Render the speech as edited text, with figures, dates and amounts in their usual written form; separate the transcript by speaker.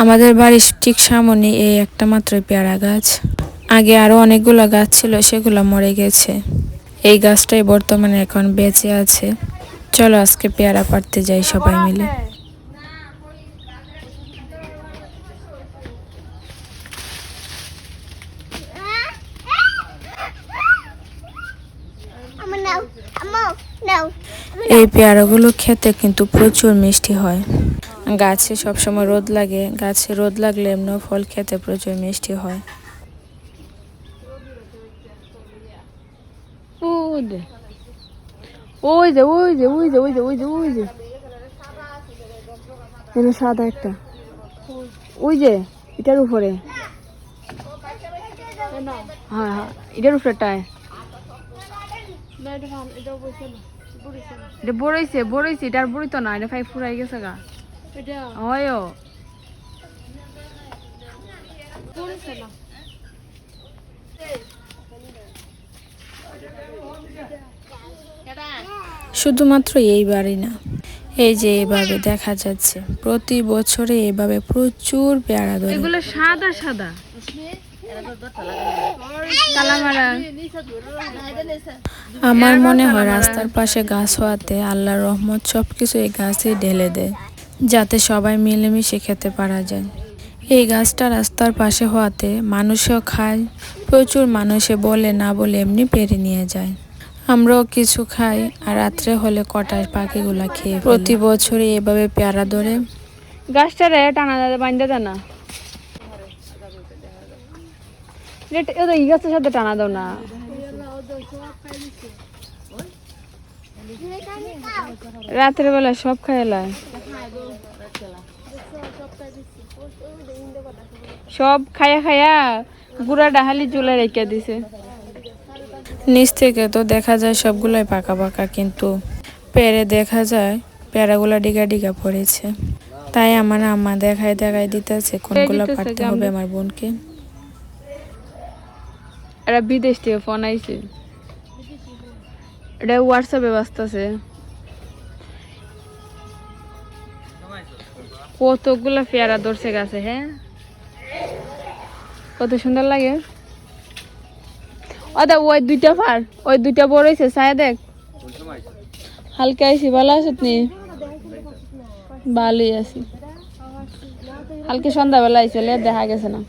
Speaker 1: আমাদের বাড়ির ঠিক সামনে এই একটা মাত্র পেয়ারা গাছ। আগে আরো অনেকগুলো গাছ ছিল, সেগুলো মরে গেছে। এই গাছটাই বর্তমানে এখন বেঁচে আছে। চলো আজকে পেয়ারা পাড়তে যাই সবাই মিলে। এই পেয়ারাগুলো খেতে কিন্তু প্রচুর মিষ্টি হয়। গাছে সবসময় রোদ লাগে, গাছে রোদ লাগলে এমনি ফল খেতে প্রচুর মিষ্টি হয়।
Speaker 2: ওই যে ওই যে ওই যে ওই যে ওই যে ওই যে সাদা একটা, ওই যে এটার উপরে, হ্যাঁ হ্যাঁ এটার উপরেটায় এটা বড়ইছে বড়ইছে, এটার বড়ি তো না, এটা ফাই ফুরাই গেছে গা। হয়
Speaker 1: শুধুমাত্র এইবারই না, এই যে এভাবে দেখা যাচ্ছে প্রতি বছরে এভাবে প্রচুর পেয়ারা ধরে।
Speaker 2: এগুলো সাদা সাদা
Speaker 1: আমার মনে হয় রাস্তার পাশে গাছ হওয়াতে আল্লাহর রহমত সবকিছু এই গাছেই ঢেলে দেয়, যাতে সবাই মিলেমিশে খেতে পারা যায়। এই গাছটা রাস্তার পাশে হওয়াতে মানুষও খায়, প্রচুর মানুষে বলে না বলে এমনি পেরে নিয়ে যায়। আমরাও কিছু খাই, আর রাত্রে হলে কটায় পাখিগুলা খেয়ে। প্রতি বছরই এভাবে পেয়ারা ধরে।
Speaker 2: গাছটারে টানা বান্ধা দেয় না, এই গাছের সাথে টানা দাও না। রাতের বেলা সব খাইলায়, সব খায়া খায়া গুড়া ডাহালি চুলে রেখে দিছে।
Speaker 1: নিচ থেকে তো দেখা যায় সবগুলাই পাকা পাকা, কিন্তু পেরে দেখা যায় পেয়ারাগুলা ডিগা ডিগা পড়েছে। তাই আমার আম্মা দেখায় দেখায় দিতেছে কোনগুলো পারতে হবে আমার বোনকে।
Speaker 2: এটা বিদেশ থেকে ফোন আইছে, এটা হোয়াটসঅ্যাপে বাজতেছে। কতগুলো পেয়ারা ধরছে গাছে, হ্যাঁ কত সুন্দর লাগে। ওই দুইটা ফার, ওই দুইটা বড় হয়েছে, ছায়া দেখ। হালকা আইসি, ভালো আছো নি? ভালোই আছি। হালকা সন্ধ্যাবেলা আইসে দেখা গেছে না।